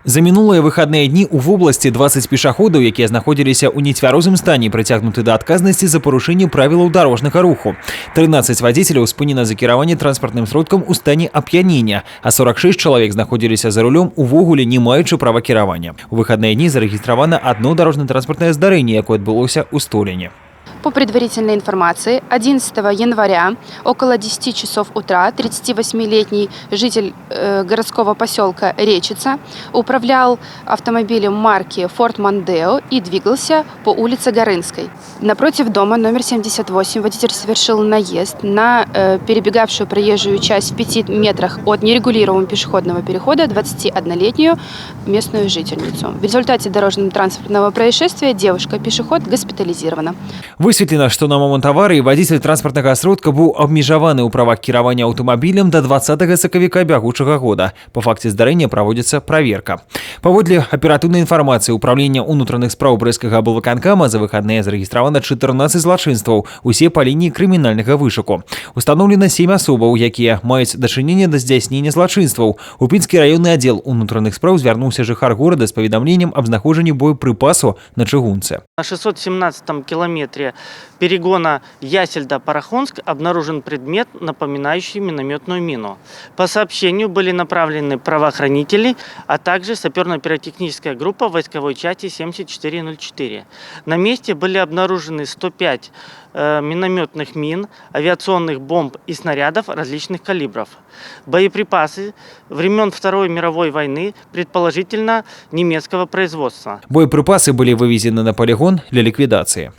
За мінулыя выхадныя дні ў вобласці 20 пешаходаў, якія знаходзіліся ў нецвярозым стане, прыцягнуты да адказнасці за парушэнне правілаў дарожнага руху. 13 вадзіцеляў спынена за кіраванне транспартным сродкам у стане ап'янення, а 46 чалавек знаходзіліся за рулём увогуле не маючы права кіравання. У выхадныя дні зарэгістравана одно дорожно-транспортное здарэнне, якое адбылося ў Столине. По предварительной информации, 11 января около 10 часов утра 38-летний житель городского поселка Речица управлял автомобилем марки Ford Mondeo и двигался по улице Горынской. Напротив дома номер 78 водитель совершил наезд на перебегавшую проезжую часть в 5 метрах от нерегулируемого пешеходного перехода 21-летнюю местную жительницу. В результате дорожно-транспортного происшествия девушка-пешеход госпитализирована. Высветлена, што на момант аварыі вадзіцель транспартнага сродка быў абмежаваны ў правах кіравання аўтамабілем да 20 сакавіка бягучага года. Па факце здарэння праводзіцца праверка. Паводле аператыўнай інфармацыі ўправлення ўнутраных спраў брэсцкага аблвыканкама за выхадныя зарэгістравана 14 злачынстваў, усе па лініі крымінальнага вышуку. Устаноўлена 7 асобаў, якія маюць дачыненне да здзяйснення злачынстваў. У Пінскі раённы аддзел ўнутраных спраў звярнуўся жыхар горада з паведамленнем аб знаходжанні боепрыпасу на чыгунцы. На 617 километре перегона Ясельда-Парахонск обнаружен предмет, напоминающий минометную мину. По сообщению были направлены правоохранители, а также саперно-пиротехническая группа войсковой части 7404. На месте были обнаружены 105 минометных мин, авиационных бомб и снарядов различных калибров. Боеприпасы времен Второй мировой войны, предположительно немецкого производства. Боепрыпасы былі вывезены на полигон для ліквідацыі.